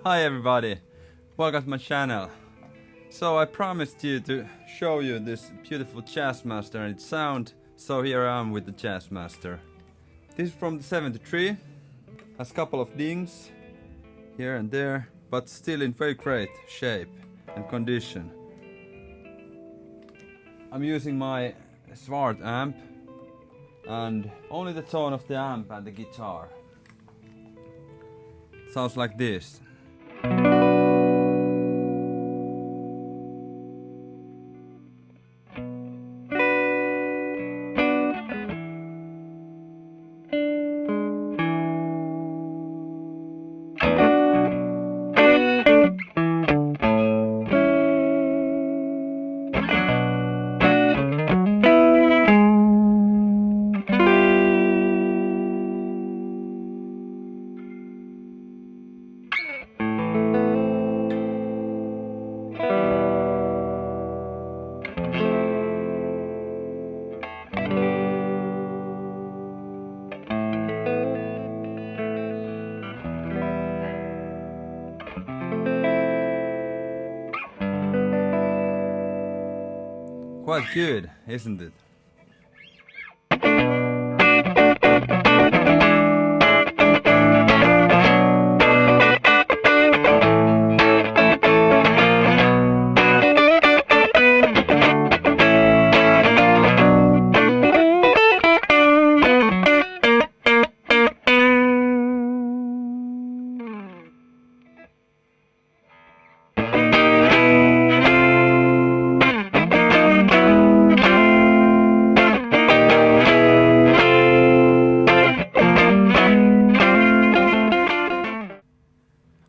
Hi everybody, welcome to my channel. So I promised you to show you this beautiful Jazzmaster and its sound, so here I am with the Jazzmaster. This is from the 73, has a couple of dings here and there, but still in very great shape and condition. I'm using my Swart amp and only the tone of the amp and the guitar. Sounds like this. Quite good, isn't it?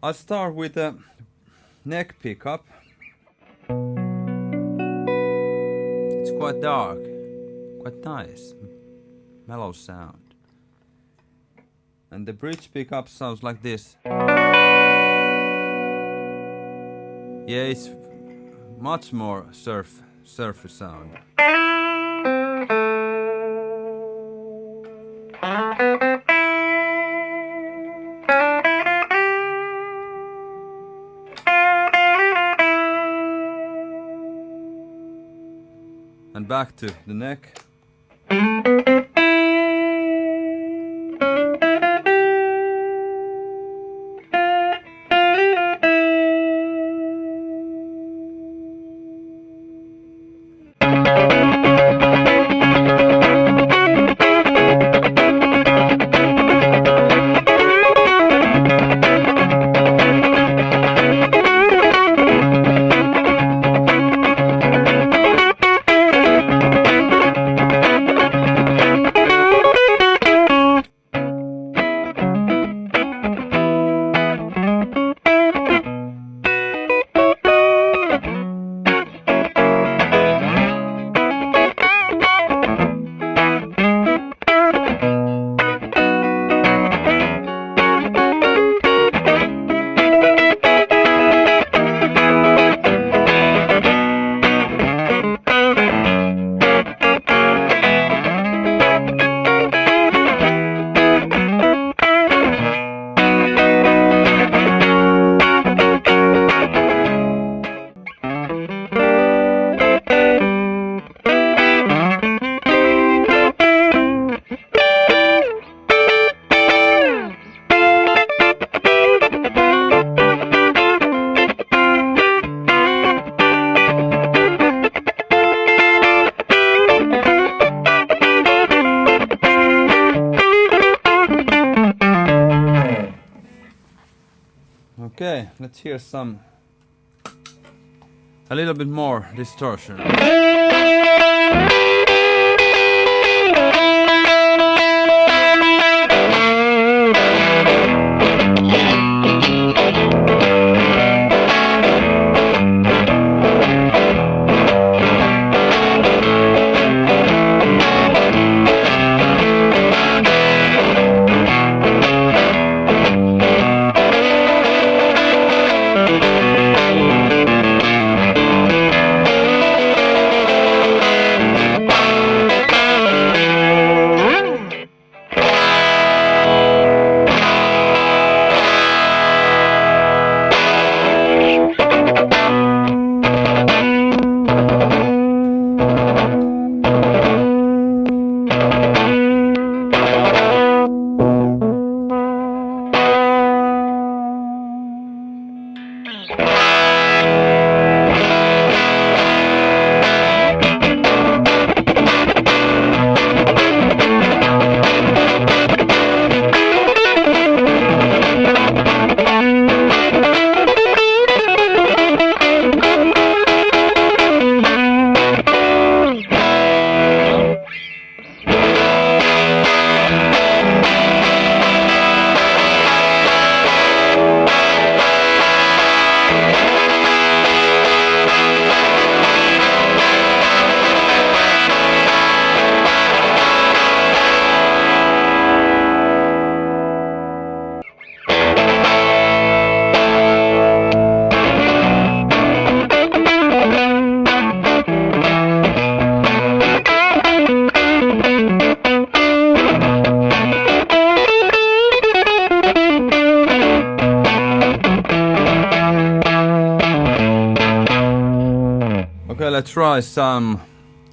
I'll start with a neck pickup. It's quite dark, quite nice, mellow sound. And the bridge pickup sounds like this. Yeah, it's much more surfer sound. And back to the neck. Okay, let's hear a little bit more distortion.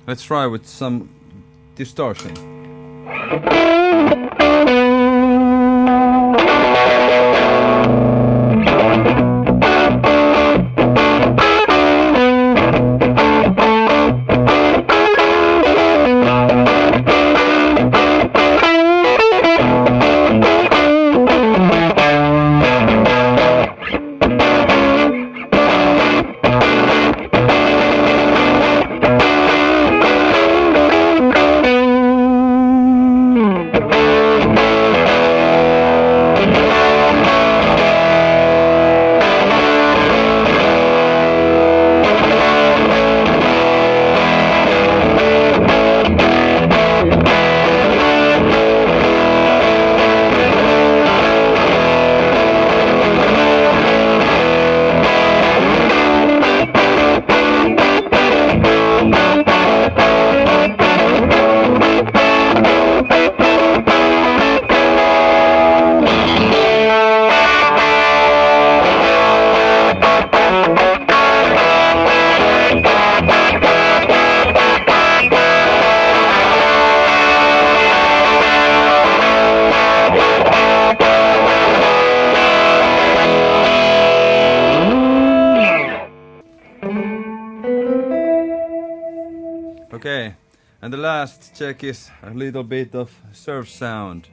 let's try with some distortion. Okay, and the last check is a little bit of surf sound.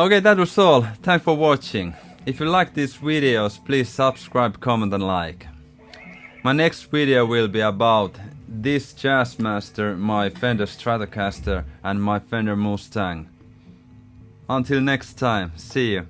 Okay, that was all. Thanks for watching. If you like these videos, please subscribe, comment and like. My next video will be about this Jazzmaster, my Fender Stratocaster and my Fender Mustang. Until next time, see you.